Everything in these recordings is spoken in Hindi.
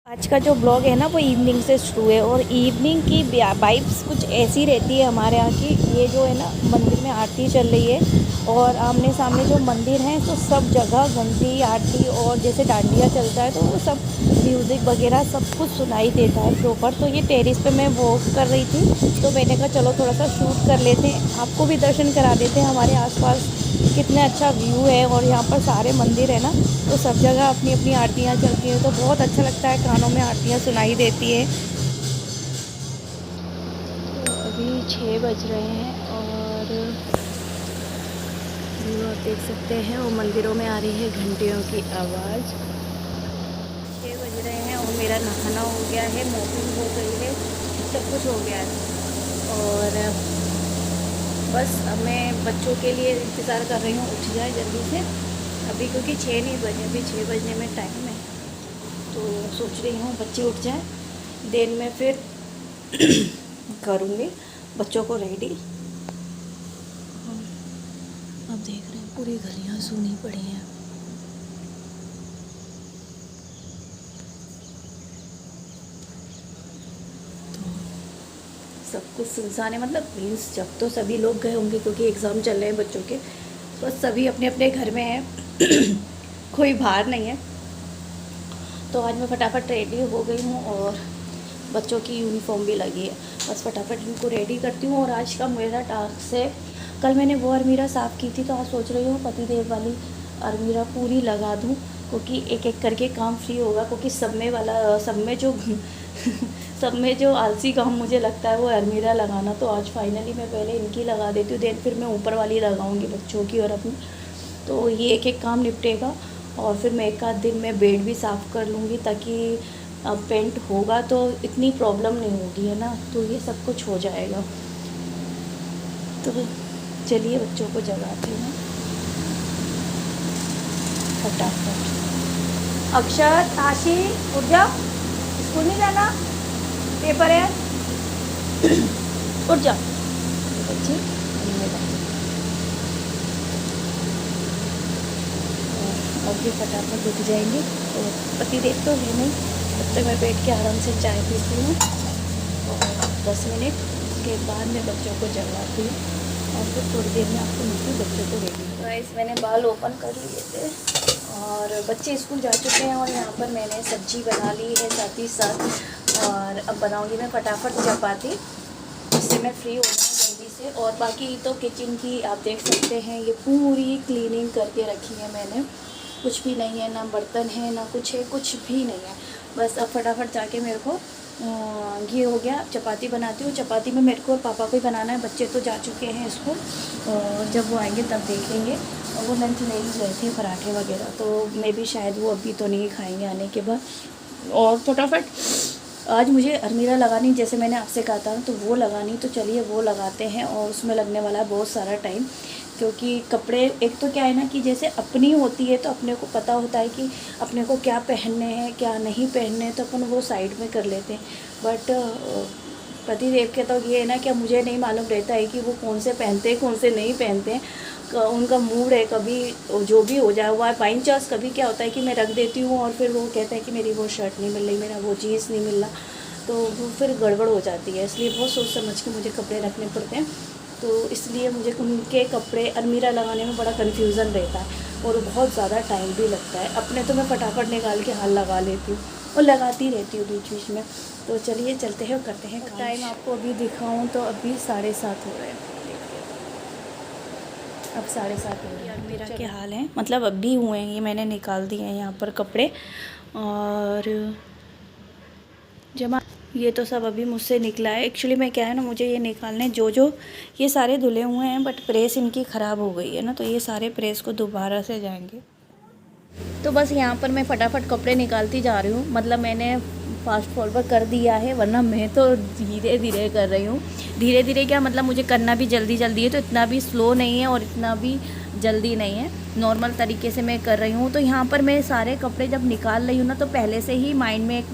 आज का जो ब्लॉग है ना वो इवनिंग से शुरू है और इवनिंग की वाइब्स कुछ ऐसी रहती है हमारे यहाँ की। ये जो है ना मंदिर में आरती चल रही है और आमने सामने जो मंदिर हैं तो सब जगह घंटी आरती और जैसे डांडिया चलता है तो वो सब म्यूज़िक वगैरह सब कुछ सुनाई देता है प्रॉपर। तो ये टेरेस पे मैं वॉक कर रही थी तो मैंने कहा चलो थोड़ा सा शूट कर लेते हैं, आपको भी दर्शन करा देते हैं हमारे आसपास कितना अच्छा व्यू है। और यहाँ पर सारे मंदिर है ना तो सब जगह अपनी अपनी आरतियाँ चलती हैं तो बहुत अच्छा लगता है, कानों में आरतियाँ सुनाई देती है। तो अभी 6 बज रहे हैं और व्यू आप देख सकते हैं और मंदिरों में आ रही है घंटियों की आवाज़। 6 बज रहे हैं और मेरा नहाना हो गया है, मॉपिंग हो गई है, सब कुछ हो गया है और बस अब मैं बच्चों के लिए इंतज़ार कर रही हूँ उठ जाए जल्दी से अभी, क्योंकि 6 नहीं बजे, अभी 6 बजने में टाइम है। तो सोच रही हूँ बच्चे उठ जाए देर में फिर करूँगी बच्चों को रेडी। अब देख रहे हैं पूरी गलियाँ सूनी पड़ी हैं। तो सब कुछ सुनसान है, मतलब मीन्स जब तो सभी लोग गए होंगे क्योंकि एग्ज़ाम चल रहे हैं बच्चों के, बस सभी अपने अपने घर में हैं कोई बाहर नहीं है। तो आज मैं फटाफट रेडी हो गई हूँ और बच्चों की यूनिफॉर्म भी लगी है, बस फटाफट इनको रेडी करती हूँ। और आज का मेरा टास्क है, कल मैंने वो अलमीरा साफ़ की थी तो आज सोच रही हूँ पतिदेव वाली अलमीरा पूरी लगा दूँ, क्योंकि एक एक करके काम फ्री होगा। क्योंकि सब में जो आलसी काम मुझे लगता है वो अलमीरा लगाना। तो आज फाइनली मैं पहले इनकी लगा देती हूँ, देन फिर मैं ऊपर वाली लगाऊँगी बच्चों की और अपनी। तो ये एक एक काम निपटेगा और फिर मैं एक आध दिन में बेड भी साफ़ कर लूँगी, ताकि अब पेंट होगा तो इतनी प्रॉब्लम नहीं होगी, है ना। तो ये सब कुछ हो जाएगा। तो चलिए बच्चों को जगाती हूँ फटाफट। अक्षर, आशी, उठ जाओ, स्कूल नहीं जाना, पेपर है, उठ जाओ बच्चे। अब ये फटाफट उठ जाएंगे तो पतिदेव तो है नहीं, तब तक मैं बैठ के आराम से चाय पीती हूँ और 10 मिनट के बाद मैं बच्चों को जगाती हूँ और फिर थोड़ी देर में आपको मिलती हूँ बच्चों को रेडी। गाइस मैंने बाल ओपन कर लिए थे और बच्चे स्कूल जा चुके हैं और यहाँ पर मैंने सब्जी बना ली है साथ ही साथ। और अब बनाऊँगी मैं फटाफट चपाती, जिससे मैं फ्री हो जाऊँ जल्दी से। और बाकी तो किचन की आप देख सकते हैं ये पूरी क्लीनिंग करके रखी है मैंने, कुछ भी नहीं है, ना बर्तन है ना कुछ है, कुछ भी नहीं है। बस अब फटाफट जाके मेरे को ये हो गया, चपाती बनाती हूँ। चपाती में मेरे को और पापा को ही बनाना है, बच्चे तो जा चुके हैं स्कूल और जब वो आएंगे तब देखेंगे। और वो लंच ले ही गए थे पराठे वगैरह, तो मैं भी शायद वो अभी तो नहीं खाएंगे आने के बाद। और फटाफट आज मुझे अलमीरा लगानी, जैसे मैंने आपसे कहा था तो वो लगानी, तो चलिए वो लगाते हैं। और उसमें लगने वाला है बहुत सारा टाइम, क्योंकि कपड़े एक तो क्या है ना कि जैसे अपनी होती है तो अपने को पता होता है कि अपने को क्या पहनने हैं क्या नहीं पहनने हैं, तो अपन वो साइड में कर लेते हैं। बट पतिदेव के तो ये है ना कि मुझे नहीं मालूम रहता है कि वो कौन से पहनते हैं कौन से नहीं पहनते हैं, उनका मूड है, कभी जो भी हो जाए हुआ है। बाई चांस कभी क्या होता है कि मैं रख देती हूँ और फिर वो कहते हैं कि मेरी वो शर्ट नहीं मिल रही, मेरा वो जीन्स नहीं मिल रहा, तो वो फिर गड़बड़ हो जाती है। इसलिए बहुत सोच समझ के मुझे कपड़े रखने पड़ते हैं। तो इसलिए मुझे उनके कपड़े अलमीरा लगाने में बड़ा कन्फ्यूज़न रहता है और बहुत ज़्यादा टाइम भी लगता है। अपने तो मैं फटाफट निकाल के हाल लगा लेती हूँ और लगाती रहती हूँ बीच बीच में। तो चलिए चलते हैं और करते हैं। टाइम आपको अभी दिखाऊँ तो अभी 7:30 हो रहे हैं, अब 7:30 हो रहे हैं। अलमीरा के हाल हैं, मतलब अभी हुए हैं, ये मैंने निकाल दिए हैं यहाँ पर कपड़े और जमा, ये तो सब अभी मुझसे निकला है। एक्चुअली मैं क्या है ना, मुझे ये निकालने जो ये सारे धुले हुए हैं बट प्रेस इनकी ख़राब हो गई है ना, तो ये सारे प्रेस को दोबारा से जाएंगे। तो बस यहाँ पर मैं फटाफट कपड़े निकालती जा रही हूँ, मतलब मैंने फास्ट फॉरवर्ड कर दिया है, वरना मैं तो धीरे धीरे कर रही हूँ। धीरे धीरे क्या मतलब, मुझे करना भी जल्दी जल्दी है, तो इतना भी स्लो नहीं है और इतना भी जल्दी नहीं है, नॉर्मल तरीके से मैं कर रही हूँ। तो यहाँ पर मैं सारे कपड़े जब निकाल रही हूँ ना, तो पहले से ही माइंड में एक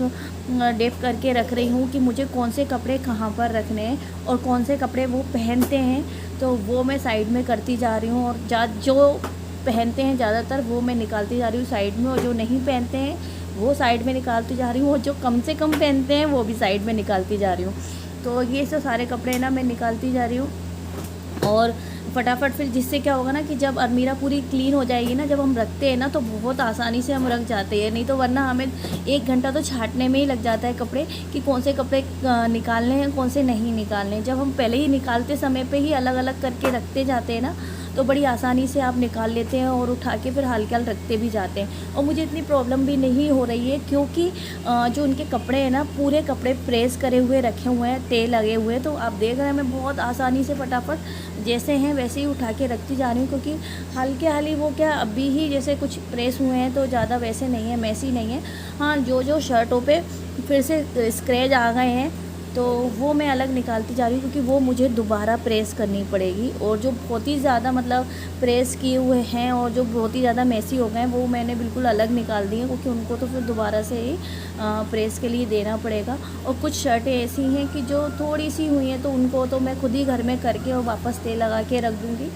डेप करके रख रही हूँ कि मुझे कौन से कपड़े कहाँ पर रखने हैं और कौन से कपड़े वो पहनते हैं, तो वो मैं साइड में करती जा रही हूँ। और जो पहनते हैं ज़्यादातर वो मैं निकालती जा रही हूँ साइड में, और जो नहीं पहनते हैं वो साइड में निकालती जा रही हूँ, और जो कम से कम पहनते हैं वो भी साइड में निकालती जा रही हूँ। तो ये सब सारे कपड़े ना मैं निकालती जा रही हूँ, और फटाफट फिर जिससे क्या होगा ना कि जब अलमीरा पूरी क्लीन हो जाएगी ना, जब हम रखते हैं ना तो बहुत आसानी से हम रख जाते हैं। नहीं तो वरना हमें 1 घंटा तो छांटने में ही लग जाता है कपड़े, कि कौन से कपड़े निकालने हैं, कौन से नहीं निकालने। जब हम पहले ही निकालते समय पे ही अलग अलग करके रखते जाते हैं ना, तो बड़ी आसानी से आप निकाल लेते हैं और उठा के फिर हल्के हल्के रखते भी जाते हैं। और मुझे इतनी प्रॉब्लम भी नहीं हो रही है, क्योंकि जो उनके कपड़े हैं ना, पूरे कपड़े प्रेस करे हुए रखे हुए हैं, तेल लगे हुए हैं। तो आप देख रहे हैं मैं बहुत आसानी से फटाफट जैसे हैं वैसे ही उठा के रखती जा रही हूँ, क्योंकि हल्के हाली वो क्या अभी ही जैसे कुछ प्रेस हुए हैं, तो ज़्यादा वैसे नहीं है, मैसी नहीं है। हाँ, जो शर्टों पे फिर से स्क्रैच आ गए हैं तो वो मैं अलग निकालती जा रही हूँ, क्योंकि वो मुझे दोबारा प्रेस करनी पड़ेगी। और जो बहुत ही ज़्यादा मतलब प्रेस किए हुए हैं और जो बहुत ही ज़्यादा मैसी हो गए हैं, वो मैंने बिल्कुल अलग निकाल दी हैं, क्योंकि उनको तो फिर दोबारा से ही प्रेस के लिए देना पड़ेगा। और कुछ शर्टें ऐसी हैं कि जो थोड़ी सी हुई हैं, तो उनको तो मैं खुद ही घर में करके और वापस तेल लगा के रख दूँगी।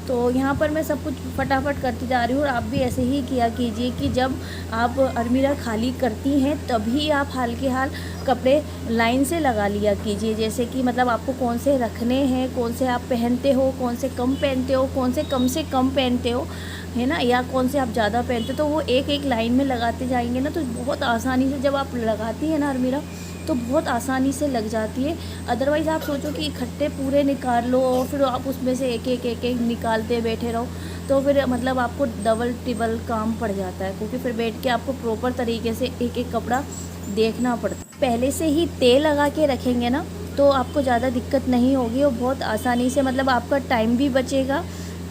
तो यहाँ पर मैं सब कुछ फटाफट करती जा रही हूँ, और आप भी ऐसे ही किया कीजिए कि जब आप अलमीरा खाली करती हैं तभी आप हाल के हाल कपड़े लाइन से लगा लिया कीजिए। जैसे कि मतलब आपको कौन से रखने हैं, कौन से आप पहनते हो, कौन से कम पहनते हो, कौन से कम पहनते हो, है ना, या कौन से आप ज़्यादा पहनते हो, तो वो एक एक लाइन में लगाते जाएंगे ना, तो बहुत आसानी से जब आप लगाती हैं ना अलमीरा, तो बहुत आसानी से लग जाती है। अदरवाइज़ आप सोचो कि इकट्ठे पूरे निकाल लो और फिर आप उसमें से एक एक निकालते बैठे रहो, तो फिर मतलब आपको डबल ट्रिपल काम पड़ जाता है, क्योंकि फिर बैठ के आपको प्रॉपर तरीके से एक एक कपड़ा देखना पड़ता है। पहले से ही तेल लगा के रखेंगे ना, तो आपको ज़्यादा दिक्कत नहीं होगी, और बहुत आसानी से मतलब आपका टाइम भी बचेगा।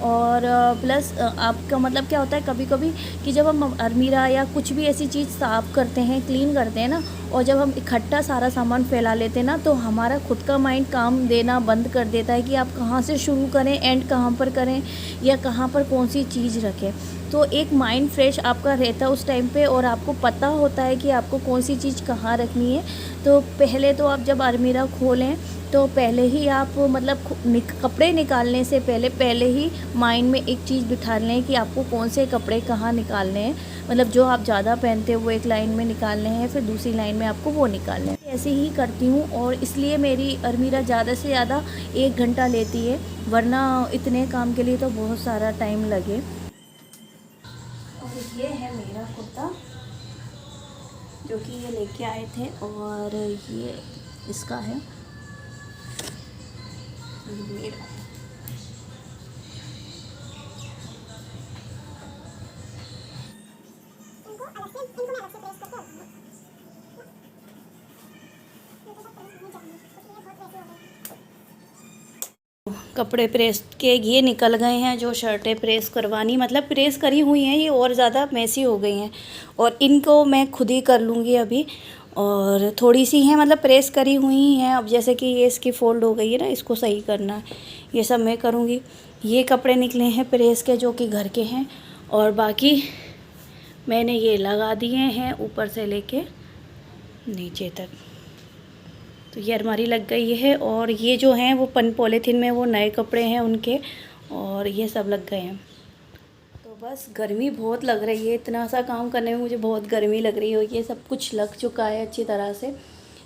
और प्लस आपका मतलब क्या होता है कभी कभी कि जब हम अलमीरा या कुछ भी ऐसी चीज़ साफ़ करते हैं, क्लीन करते हैं ना, और जब हम इकट्ठा सारा सामान फैला लेते हैं ना, तो हमारा खुद का माइंड काम देना बंद कर देता है कि आप कहाँ से शुरू करें, एंड कहाँ पर करें, या कहाँ पर कौन सी चीज़ रखें। तो एक माइंड फ्रेश आपका रहता है उस टाइम पे, और आपको पता होता है कि आपको कौन सी चीज़ कहाँ रखनी है। तो पहले तो आप जब अलमीरा खोलें तो पहले ही आप मतलब कपड़े निकालने से पहले ही माइंड में एक चीज़ बिठा लें कि आपको कौन से कपड़े कहाँ निकालने हैं। मतलब जो आप ज़्यादा पहनते हो वो एक लाइन में निकालने हैं, फिर दूसरी लाइन में आपको वो निकालने हैं। ऐसे ही करती हूँ, और इसलिए मेरी अलमीरा ज़्यादा से ज़्यादा 1 घंटा लेती है, वरना इतने काम के लिए तो बहुत सारा टाइम लगे। और ये है मेरा कुर्ता जो कि ये लेके आए थे, और ये इसका है मेरा। कपड़े प्रेस के ये निकल गए हैं, जो शर्टें प्रेस करवानी मतलब प्रेस करी हुई हैं, ये और ज़्यादा मैसी हो गई हैं, और इनको मैं खुद ही कर लूँगी अभी। और थोड़ी सी हैं मतलब प्रेस करी हुई हैं, अब जैसे कि ये इसकी फ़ोल्ड हो गई है ना, इसको सही करना है, ये सब मैं करूँगी। ये कपड़े निकले हैं प्रेस के जो कि घर के हैं, और बाकी मैंने ये लगा दिए हैं ऊपर से लेके नीचे तक। तो ये अलमारी लग गई है, और ये जो हैं वो पॉलीथीन में वो नए कपड़े हैं उनके, और ये सब लग गए हैं। तो बस गर्मी बहुत लग रही है, इतना सा काम करने में मुझे बहुत गर्मी लग रही है। ये सब कुछ लग चुका है अच्छी तरह से,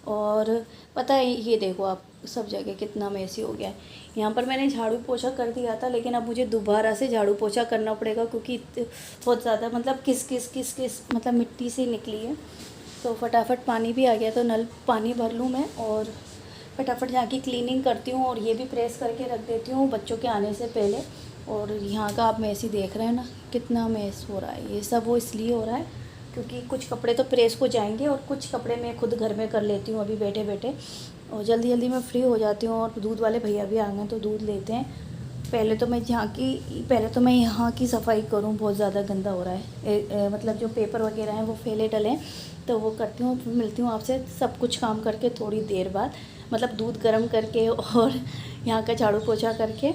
और पता है ये देखो आप सब जगह कितना मैसी हो गया है। यहाँ पर मैंने झाड़ू पोछा कर दिया था, लेकिन अब मुझे दोबारा से झाड़ू पोछा करना पड़ेगा, क्योंकि बहुत ज़्यादा मतलब किस मतलब मिट्टी से निकली है। तो फटाफट पानी भी आ गया, तो नल पानी भर लूँ मैं, और फटाफट यहाँ की क्लीनिंग करती हूँ, और ये भी प्रेस करके रख देती हूँ बच्चों के आने से पहले। और यहाँ का आप मैस ही देख रहे हैं ना कितना मैस हो रहा है। ये सब वो इसलिए हो रहा है क्योंकि कुछ कपड़े तो प्रेस को जाएंगे, और कुछ कपड़े मैं खुद घर में कर लेती हूँ अभी बैठे बैठे, और जल्दी जल्दी मैं फ्री हो जाती हूँ। और दूध वाले भैया भी आ गए तो दूध लेते हैं। पहले तो मैं यहाँ की सफाई करूँ, बहुत ज़्यादा गंदा हो रहा है। मतलब जो पेपर वगैरह हैं वो फैले डले हैं, तो वो करती हूँ। फिर मिलती हूँ आपसे सब कुछ काम करके थोड़ी देर बाद, मतलब दूध गर्म करके और यहाँ का झाड़ू पोछा करके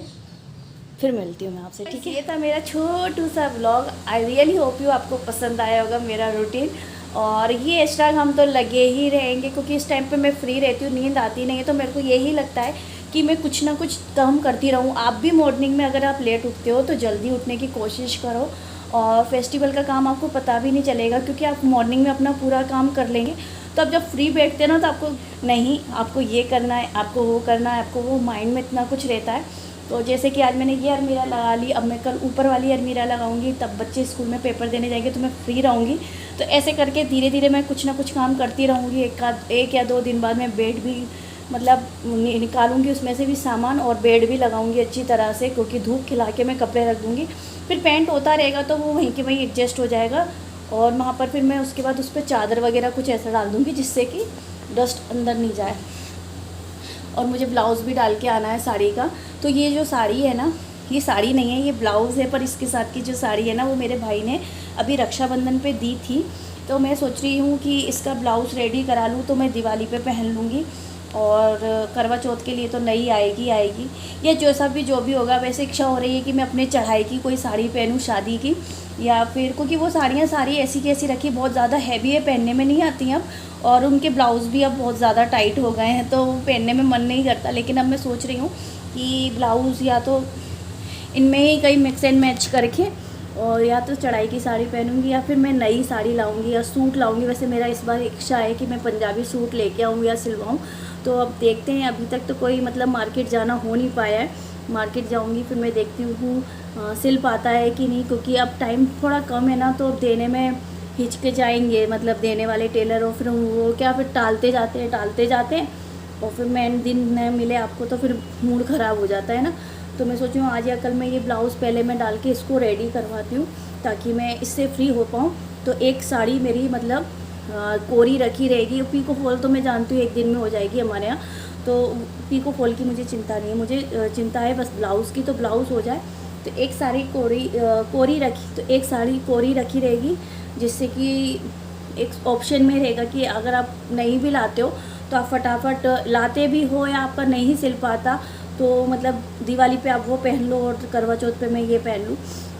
फिर मिलती हूँ मैं आपसे, ठीक है। ये था मेरा छोटू सा vlog. I really hope you आपको पसंद आया होगा मेरा रूटीन। और ये एक्स्ट्रा हम तो लगे ही रहेंगे, क्योंकि इस टाइम पे मैं फ्री रहती हूँ, नींद आती नहीं है, तो मेरे को यही लगता है कि मैं कुछ ना कुछ काम करती रहूँ। आप भी मॉर्निंग में अगर आप लेट उठते हो तो जल्दी उठने की कोशिश करो, और फेस्टिवल का काम आपको पता भी नहीं चलेगा, क्योंकि आप मॉर्निंग में अपना पूरा काम कर लेंगे। तो अब जब फ्री बैठते हैं ना, तो आपको नहीं, आपको ये करना है, आपको वो करना है, आपको वो, माइंड में इतना कुछ रहता है। तो जैसे कि आज मैंने ये अलमीरा लगा ली, अब मैं कल ऊपर वाली अलमीरा लगाऊंगी, तब बच्चे स्कूल में पेपर देने जाएंगे तो मैं फ्री रहूँगी। तो ऐसे करके धीरे धीरे मैं कुछ ना कुछ काम करती रहूँगी। एक या 2 दिन बाद मैं बेड भी मतलब निकालूंगी उसमें से भी सामान, और बेड भी लगाऊंगी अच्छी तरह से, क्योंकि धूप खिला के मैं कपड़े रख दूँगी। फिर पेंट होता रहेगा तो वो वहीं के वहीं एडजस्ट हो जाएगा, और वहाँ पर फिर मैं उसके बाद उस पर चादर वगैरह कुछ ऐसा डाल दूँगी जिससे कि डस्ट अंदर नहीं जाए। और मुझे ब्लाउज़ भी डाल के आना है साड़ी का। तो ये जो साड़ी है ना, ये साड़ी नहीं है, ये ब्लाउज़ है, पर इसके साथ की जो साड़ी है ना, वो मेरे भाई ने अभी रक्षाबंधन पे दी थी। तो मैं सोच रही हूँ कि इसका ब्लाउज़ रेडी करा लूँ, तो मैं दिवाली पे पहन लूँगी, और करवा चौथ के लिए तो नई आएगी। या जो भी होगा। वैसे इच्छा हो रही है कि मैं अपने चढ़ाई की कोई साड़ी पहनूँ शादी की, या फिर, क्योंकि वो साड़ियाँ सारी ऐसी की ऐसी रखी, बहुत ज़्यादा हैवी है, पहनने में नहीं आती हैं अब, और उनके ब्लाउज़ भी अब बहुत ज़्यादा टाइट हो गए हैं, तो पहनने में मन नहीं करता। लेकिन अब मैं सोच रही हूँ कि ब्लाउज़ या तो इनमें ही कहीं मिक्स एंड मैच करके, और या तो चढ़ाई की साड़ी पहनूंगी, या फिर मैं नई साड़ी लाऊंगी या सूट लाऊंगी। वैसे मेरा इस बार इच्छा है कि मैं पंजाबी सूट लेके आऊँ या सिलवाऊँ। तो अब देखते हैं, अभी तक तो कोई मतलब मार्केट जाना हो नहीं पाया है। मार्केट जाऊंगी फिर मैं देखती हूँ सिल पाता है कि नहीं, क्योंकि अब टाइम थोड़ा कम है ना, तो देने में हिचकिचाएंगे मतलब देने वाले टेलर, और फिर वो क्या, फिर टालते जाते हैं, और फिर मैं दिन न मिले आपको तो फिर मूड ख़राब हो जाता है ना। तो मैं सोच रही हूँ आज या कल मैं ये ब्लाउज़ पहले मैं डाल के इसको रेडी करवाती हूँ, ताकि मैं इससे फ्री हो पाऊँ। तो एक साड़ी मेरी मतलब कोरी रखी रहेगी। पीको फॉल तो मैं जानती हूँ एक दिन में हो जाएगी हमारे यहाँ, तो पीको फॉल की मुझे चिंता नहीं है। मुझे चिंता है बस ब्लाउज़ की, तो ब्लाउज़ हो जाए। तो एक साड़ी कोरी रखी, तो एक साड़ी कोरी रखी रहेगी, जिससे कि एक ऑप्शन में रहेगा कि अगर आप नहीं भी लाते हो तो आप फटाफट लाते भी हो, या आपका नहीं सिल पाता तो मतलब दिवाली पे आप वो पहन लो, और करवा चौथ पे मैं ये पहन लूँ।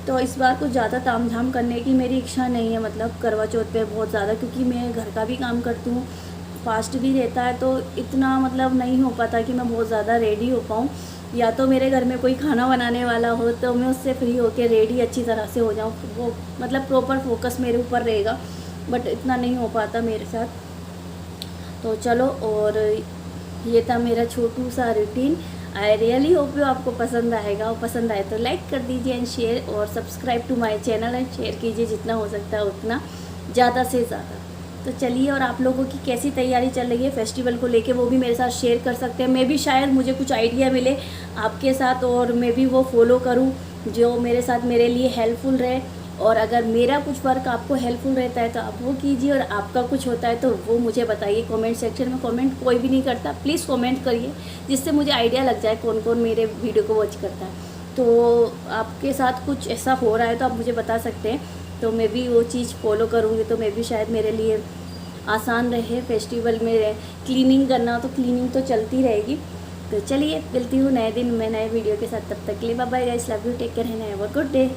तो इस बार कुछ ज़्यादा तामझाम करने की मेरी इच्छा नहीं है, मतलब करवा चौथ पे बहुत ज़्यादा, क्योंकि मैं घर का भी काम करती हूँ, फास्ट भी रहता है, तो इतना मतलब नहीं हो पाता कि मैं बहुत ज़्यादा रेडी हो पाऊँ। या तो मेरे घर में कोई खाना बनाने वाला हो तो मैं उससे फ्री होकर रेडी अच्छी तरह से हो जाऊँ, वो मतलब प्रॉपर फोकस मेरे ऊपर रहेगा, बट इतना नहीं हो पाता मेरे साथ। तो चलो, और ये था मेरा छोटू सा routine. I really hope you आपको पसंद आएगा, और पसंद आए तो लाइक कर दीजिए एंड शेयर, और subscribe to my channel and share कीजिए जितना हो सकता है उतना, ज़्यादा से ज़्यादा। तो चलिए, और आप लोगों की कैसी तैयारी चल रही है फेस्टिवल को लेके, वो भी मेरे साथ शेयर कर सकते हैं। मैं भी शायद मुझे कुछ आइडिया मिले आपके साथ, और मैं भी वो फॉलो करूँ जो मेरे साथ मेरे लिए हेल्पफुल रहे। और अगर मेरा कुछ वर्क आपको हेल्पफुल रहता है तो आप वो कीजिए, और आपका कुछ होता है तो वो मुझे बताइए कमेंट सेक्शन में। कमेंट कोई भी नहीं करता, प्लीज़ कमेंट करिए, जिससे मुझे आइडिया लग जाए कौन कौन मेरे वीडियो को वॉच करता है। तो आपके साथ कुछ ऐसा हो रहा है तो आप मुझे बता सकते हैं, तो मैं भी वो चीज़ फॉलो करूँगी, तो मैं भी शायद मेरे लिए आसान रहे। फेस्टिवल में क्लीनिंग करना, तो क्लीनिंग तो चलती रहेगी। तो चलिए, मिलती हूँ नए दिन में नए वीडियो के साथ, तब तक के लिए bye bye guys, love you, take care, have a good day.